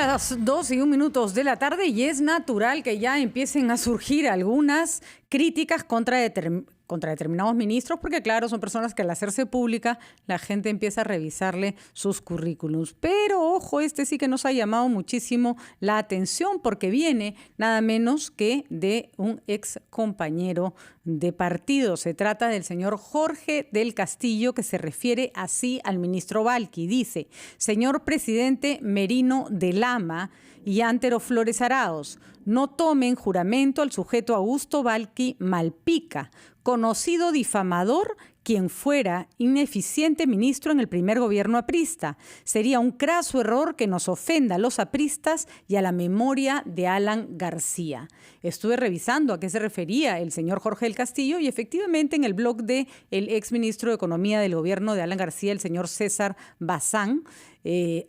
las 2:01 de la tarde y es natural que ya empiecen a surgir algunas críticas contra determinados ministros, porque claro, son personas que al hacerse pública la gente empieza a revisarle sus currículums. Pero ojo, este sí que nos ha llamado muchísimo la atención porque viene nada menos que de un ex compañero de partido. Se trata del señor Jorge del Castillo, que se refiere así al ministro Balqui. Dice: señor presidente Merino de Lama y Antero Flores Arauz, no tomen juramento al sujeto Augusto Balqui Malpica, conocido difamador, quien fuera ineficiente ministro en el primer gobierno aprista. Sería un craso error que nos ofenda a los apristas y a la memoria de Alan García. Estuve revisando a qué se refería el señor Jorge del Castillo y efectivamente en el blog del exministro de Economía del gobierno de Alan García, el señor César Bazán,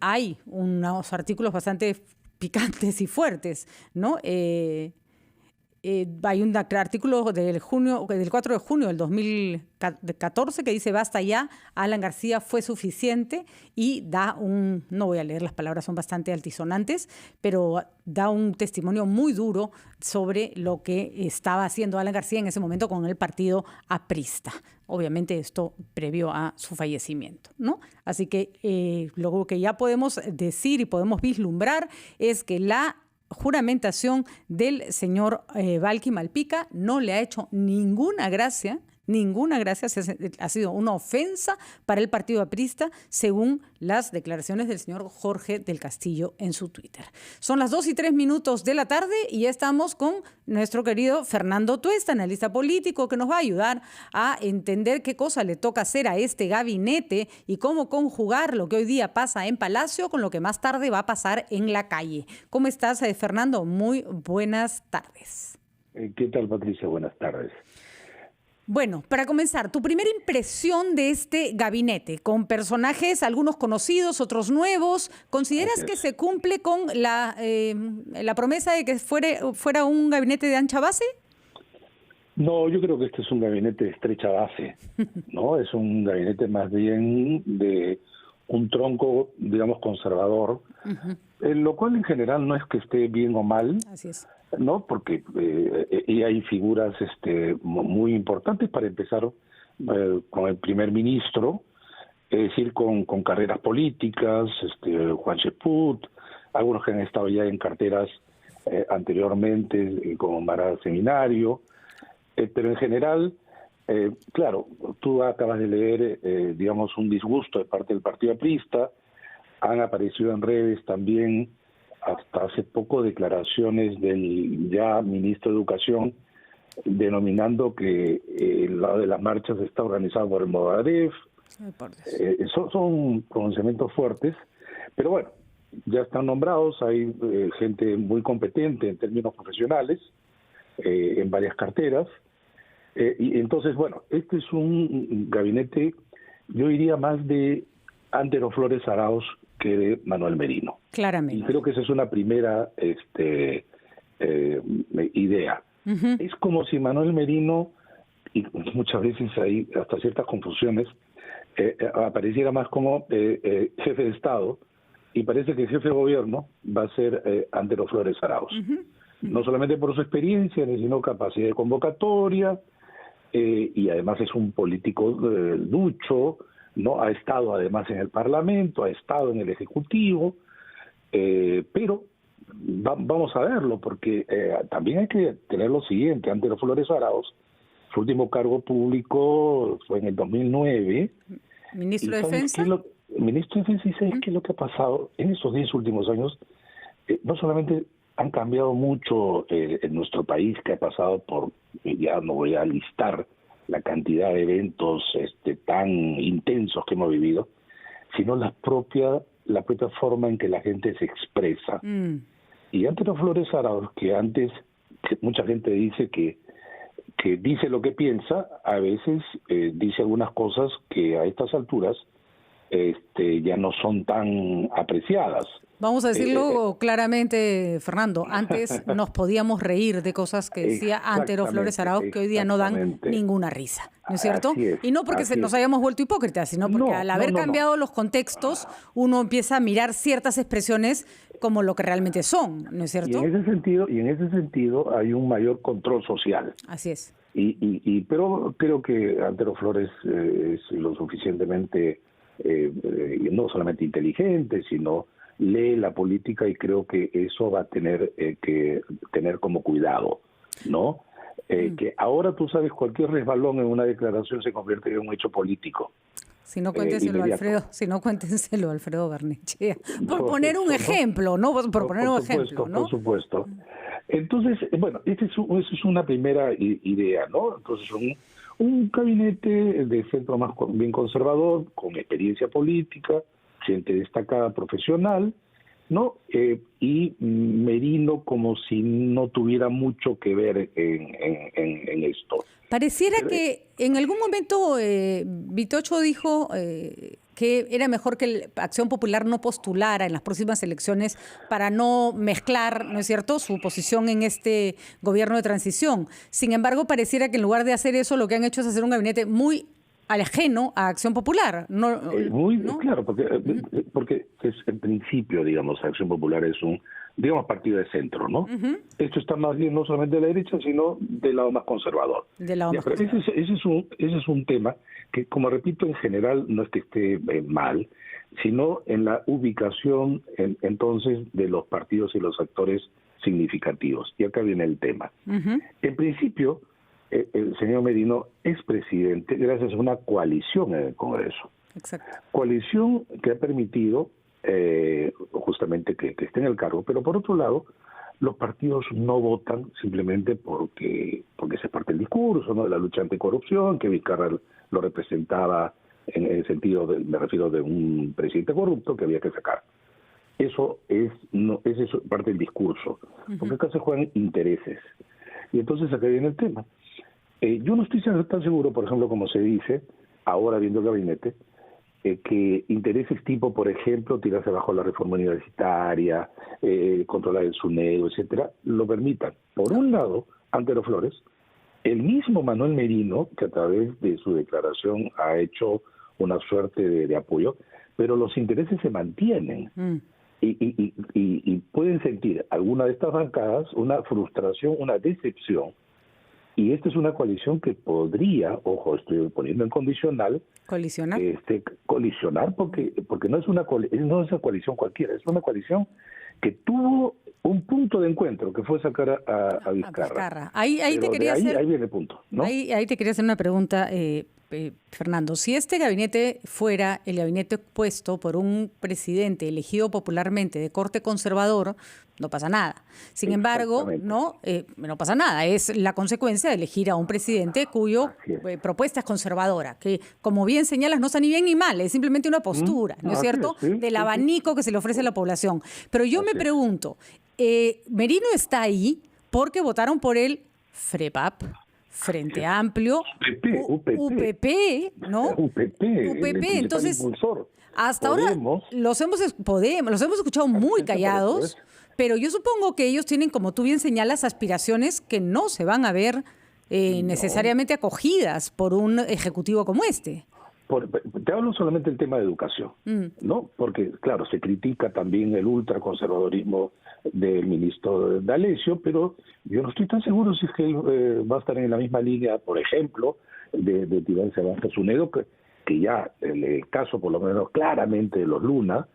hay unos artículos bastante picantes y fuertes, ¿no? Hay un artículo del 4 de junio del 2014 que dice: basta ya, Alan García fue suficiente, y da no voy a leer las palabras, son bastante altisonantes, pero da un testimonio muy duro sobre lo que estaba haciendo Alan García en ese momento con el partido aprista. Obviamente esto previo a su fallecimiento, ¿no? Así que lo que ya podemos decir y podemos vislumbrar es que la juramentación del señor Balqui Malpica no le ha hecho ninguna gracia, ha sido una ofensa para el partido aprista, según las declaraciones del señor Jorge del Castillo en su Twitter. Son las 2:03 de la tarde y ya estamos con nuestro querido Fernando Tuesta, analista político, que nos va a ayudar a entender qué cosa le toca hacer a este gabinete y cómo conjugar lo que hoy día pasa en Palacio con lo que más tarde va a pasar en la calle. ¿Cómo estás, Fernando? Muy buenas tardes. ¿Qué tal, Patricia? Buenas tardes. Bueno, para comenzar, tu primera impresión de este gabinete, con personajes, algunos conocidos, otros nuevos. ¿Consideras que se cumple con la promesa de que fuera un gabinete de ancha base? No, yo creo que este es un gabinete de estrecha base, ¿no? Es un gabinete más bien de un tronco, digamos, conservador, lo cual en general no es que esté bien o mal. Así es. No, porque hay figuras muy importantes, para empezar con el primer ministro, es decir, con carreras políticas, Juan Cheput, algunos que han estado ya en carteras anteriormente, como Mara Seminario, pero en general, claro, tú acabas de leer, digamos, un disgusto de parte del partido aprista. Han aparecido en redes también, hasta hace poco, declaraciones del ya ministro de Educación denominando que el lado de las marchas está organizado por el Movadef. Son pronunciamientos fuertes, pero bueno, ya están nombrados, hay gente muy competente en términos profesionales, en varias carteras, y entonces, bueno, este es un gabinete, yo diría, más de Antero Flores Arauz que de Manuel Merino. Claramente. Y creo que esa es una primera idea. Es como si Manuel Merino, y muchas veces hay hasta ciertas confusiones, apareciera más como jefe de Estado, y parece que el jefe de gobierno va a ser Antero Flores Arauz. No solamente por su experiencia, sino capacidad de convocatoria, y además es un político ducho, ¿no? Ha estado además en el Parlamento, ha estado en el Ejecutivo, pero vamos a verlo, porque también hay que tener lo siguiente: Antero Flores Arauz, su último cargo público fue en el 2009. ¿Ministro de Defensa? Ministro de Defensa, ¿y sabes qué es lo que ha pasado en esos 10 últimos años? No solamente han cambiado mucho en nuestro país, que ha pasado por, ya no voy a listar la cantidad de eventos tan intensos que hemos vivido, sino la propia forma en que la gente se expresa. Y Antero Flores Arauz, que antes mucha gente dice que dice lo que piensa, a veces dice algunas cosas que a estas alturas ya no son tan apreciadas. Vamos a decirlo claramente, Fernando, antes nos podíamos reír de cosas que decía Antero Flores Arauz que hoy día no dan ninguna risa, ¿no es cierto? Y no porque nos hayamos vuelto hipócritas, sino porque al haber cambiado los contextos, uno empieza a mirar ciertas expresiones como lo que realmente son, ¿no es cierto? Y en ese sentido hay un mayor control social. Así es. Pero creo que Antero Flores es lo suficientemente no solamente inteligente, sino lee la política, y creo que eso va a tener que tener como cuidado, ¿no? Que ahora, tú sabes, cualquier resbalón en una declaración se convierte en un hecho político. Si no, cuéntenselo a Alfredo Barnechea. Por poner un ejemplo, ¿no? Por poner un ejemplo, ¿no? Por supuesto. Entonces, bueno, esa es una primera idea, ¿no? Entonces, un gabinete de centro más bien conservador, con experiencia política, gente destacada profesional, ¿no? Y Merino como si no tuviera mucho que ver en esto. Pareciera que en algún momento Vitocho dijo que era mejor que Acción Popular no postulara en las próximas elecciones para no mezclar, ¿no es cierto?, su posición en este gobierno de transición. Sin embargo, pareciera que en lugar de hacer eso, lo que han hecho es hacer un gabinete muy ajeno a Acción Popular. ¿No? Claro, porque es, en principio, digamos, Acción Popular es un, digamos, partido de centro, ¿no? Esto está más bien no solamente de la derecha, sino del lado más conservador. Ese es un tema que, como repito, en general no es que esté mal, sino en la ubicación entonces de los partidos y los actores significativos. Y acá viene el tema. En principio, el señor Merino es presidente gracias a una coalición en el Congreso. Exacto. Coalición que ha permitido justamente que esté en el cargo, pero por otro lado, los partidos no votan simplemente porque se parte el discurso, ¿no?, de la lucha anticorrupción, que Vizcarra lo representaba en el sentido, me refiero, de un presidente corrupto que había que sacar. Eso es parte del discurso, porque acá se juegan intereses. Y entonces acá viene el tema. Yo no estoy tan seguro, por ejemplo, como se dice, ahora viendo el gabinete, que intereses tipo, por ejemplo, tirarse abajo la reforma universitaria, controlar el SUNEDO, etcétera, lo permitan. Por un lado, Antero Flores, el mismo Manuel Merino, que a través de su declaración ha hecho una suerte de apoyo, pero los intereses se mantienen. Y pueden sentir alguna de estas bancadas una frustración, una decepción. Y esta es una coalición que podría, ojo, estoy poniendo en condicional, colisionar, porque no es una coalición cualquiera, es una coalición que tuvo un punto de encuentro, que fue sacar a Vizcarra. Ahí viene el punto, ¿no? Ahí te quería hacer una pregunta, Fernando. Si este gabinete fuera el gabinete puesto por un presidente elegido popularmente de corte conservador, no pasa nada. Sin embargo, no pasa nada. Es la consecuencia de elegir a un presidente cuyo propuesta es conservadora, que, como bien señalas, no está ni bien ni mal, es simplemente una postura, ¿no es cierto?, del abanico que se le ofrece a la población. Pero yo me pregunto, Merino está ahí porque votaron por el FREPAP, Frente Amplio, UPP, ¿no? UPP, entonces, hasta ahora los hemos escuchado muy callados, pero yo supongo que ellos tienen, como tú bien señalas, aspiraciones que no se van a ver necesariamente acogidas por un ejecutivo como este. Te hablo solamente del tema de educación, ¿no? Porque, claro, se critica también el ultraconservadorismo del ministro D'Alessio, pero yo no estoy tan seguro si es que él va a estar en la misma línea, por ejemplo, de tirarse abajo a SUNEDO, que ya el caso, por lo menos claramente, de los Luna,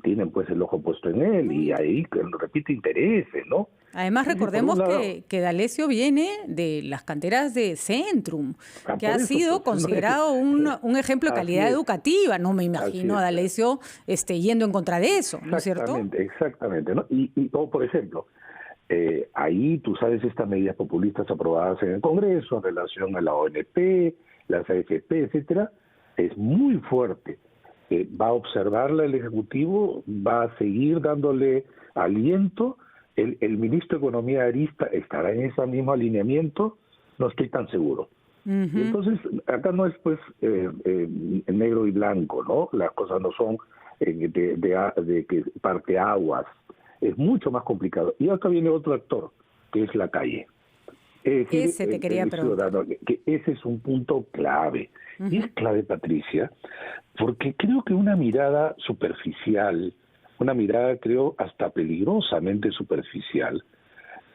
tienen pues el ojo puesto en él, y ahí repite intereses, ¿no? Además, recordemos que D'Alessio viene de las canteras de Centrum, que ha sido considerado un ejemplo de calidad educativa. No me imagino a D'Alessio yendo en contra de eso, ¿no es cierto? Exactamente, ¿no? Y por ejemplo, ahí tú sabes estas medidas populistas aprobadas en el Congreso en relación a la ONP, las AFP, etcétera, es muy fuerte. Va a observarla el Ejecutivo, va a seguir dándole aliento. El ministro de Economía Arista estará en ese mismo alineamiento, no estoy tan seguro. Y entonces, acá no es pues negro y blanco, ¿no? Las cosas no son de que parte aguas. Es mucho más complicado. Y acá viene otro actor, que es la calle. Es decir, Ese te quería preguntar. que ese es un punto clave. Y es clave, Patricia, porque creo que una mirada superficial, una mirada creo hasta peligrosamente superficial,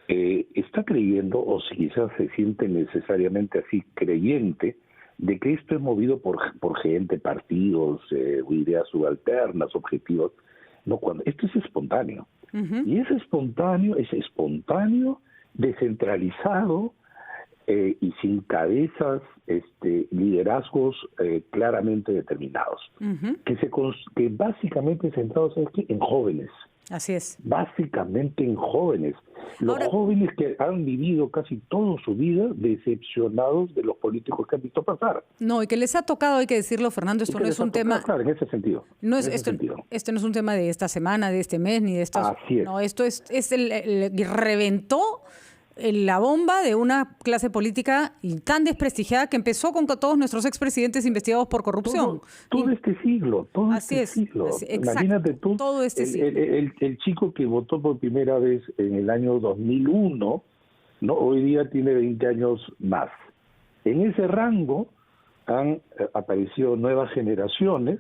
está creyendo, o si quizás se siente necesariamente así creyente, de que esto es movido por gente, partidos, ideas subalternas, objetivos. No, cuando esto es espontáneo. Y es espontáneo, descentralizado y sin cabezas, liderazgos claramente determinados, que básicamente centrados en jóvenes. Así es. Básicamente en jóvenes. Los jóvenes que han vivido casi toda su vida decepcionados de los políticos que han visto pasar. No, y que les ha tocado, hay que decirlo, Fernando, esto no es un tema... Claro, en ese sentido. No es, este no es un tema de esta semana, de este mes, ni de estas... Así es. No, esto es reventó la bomba de una clase política tan desprestigiada que empezó con todos nuestros expresidentes investigados por corrupción. Todo este siglo, siglo. Imagínate tú, todo este siglo. El chico que votó por primera vez en el año 2001, ¿no? Hoy día tiene 20 años más. En ese rango han aparecido nuevas generaciones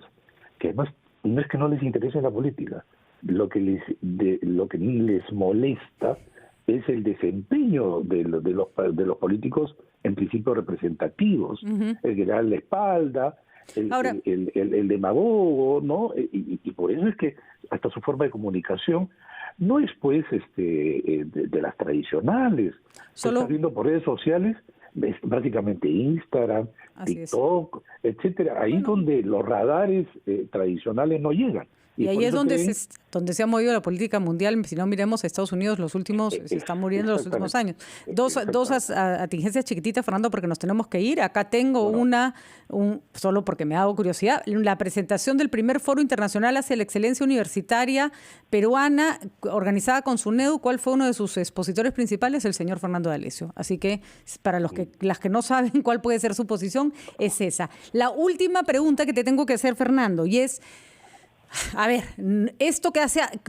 que además no es que no les interese la política, lo que les molesta es el desempeño de los políticos en principio representativos, el que da la espalda, el demagogo, ¿no? Y por eso es que hasta su forma de comunicación no es pues de las tradicionales. Solo... Está viendo por redes sociales, es básicamente Instagram, TikTok, etcétera, ahí donde los radares tradicionales no llegan. Y ahí es donde se ha movido la política mundial. Si no miremos a Estados Unidos, se están muriendo los últimos años. Dos atingencias chiquititas, Fernando, porque nos tenemos que ir. Acá tengo solo porque me hago curiosidad, la presentación del primer Foro Internacional hacia la Excelencia Universitaria Peruana, organizada con SUNEDU. ¿Cuál fue uno de sus expositores principales? El señor Fernando D'Alessio. Así que para las que no saben cuál puede ser su posición, es esa. La última pregunta que te tengo que hacer, Fernando, y es... A ver, esto que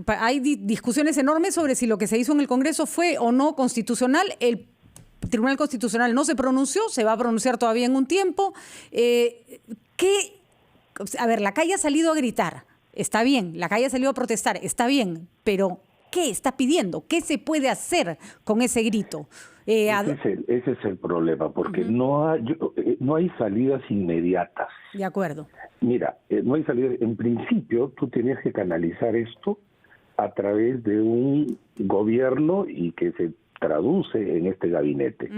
hay discusiones enormes sobre si lo que se hizo en el Congreso fue o no constitucional. El Tribunal Constitucional no se pronunció, se va a pronunciar todavía en un tiempo. La calle ha salido a gritar, está bien, la calle ha salido a protestar, está bien, pero ¿qué está pidiendo? ¿Qué se puede hacer con ese grito? Ese es el problema, porque no hay salidas inmediatas. De acuerdo. Mira, no hay salida. En principio, tú tenías que canalizar esto a través de un gobierno y que se traduce en este gabinete.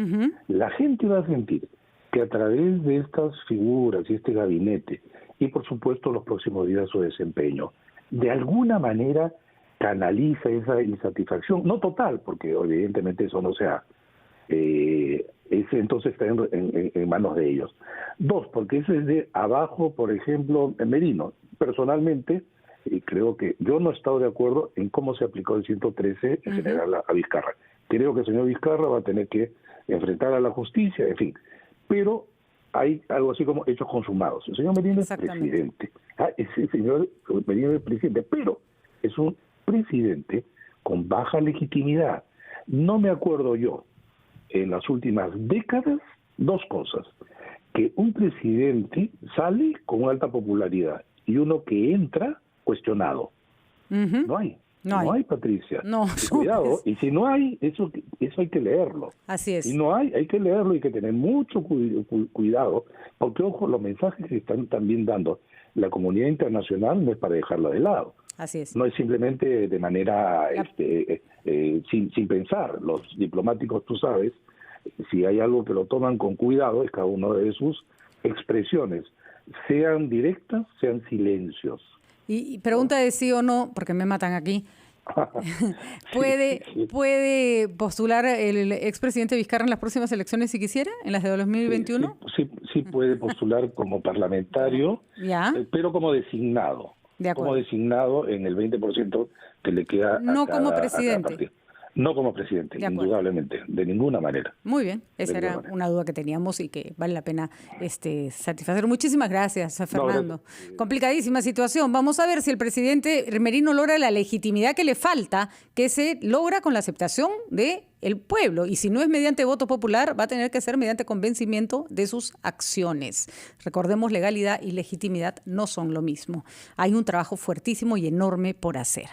La gente va a sentir que a través de estas figuras y este gabinete, y por supuesto los próximos días su desempeño, de alguna manera canaliza esa insatisfacción, no total, porque evidentemente eso no se ha... ese entonces está en manos de ellos. Dos, porque eso es de abajo, por ejemplo, en Merino. Personalmente, creo que yo no he estado de acuerdo en cómo se aplicó el 113 en general a Vizcarra. Creo que el señor Vizcarra va a tener que enfrentar a la justicia, en fin. Pero hay algo así como hechos consumados. El señor Merino es presidente. Ese señor Merino es presidente, pero es un presidente con baja legitimidad. No me acuerdo yo en las últimas décadas dos cosas: que un presidente sale con alta popularidad y uno que entra cuestionado. No hay, Patricia. No, cuidado, y si no hay, eso hay que leerlo. Así es. Si no hay que leerlo y hay que tener mucho cuidado, porque ojo, los mensajes que están también dando la comunidad internacional no es para dejarla de lado. Así es. No es simplemente de manera sin pensar. Los diplomáticos, tú sabes, si hay algo que lo toman con cuidado, es cada uno de sus expresiones, sean directas, sean silencios. Y pregunta de sí o no, porque me matan aquí. ¿Puede postular el expresidente Vizcarra en las próximas elecciones si quisiera, en las de 2021? Sí puede postular como parlamentario, pero como designado. De acuerdo. Como designado en el 20% que le queda no como presidente. No como presidente, indudablemente, de ninguna manera. Muy bien, esa era una duda que teníamos y que vale la pena satisfacer. Muchísimas gracias, Fernando. No, complicadísima situación. Vamos a ver si el presidente Merino logra la legitimidad que le falta, que se logra con la aceptación del pueblo. Y si no es mediante voto popular, va a tener que ser mediante convencimiento de sus acciones. Recordemos, legalidad y legitimidad no son lo mismo. Hay un trabajo fuertísimo y enorme por hacer.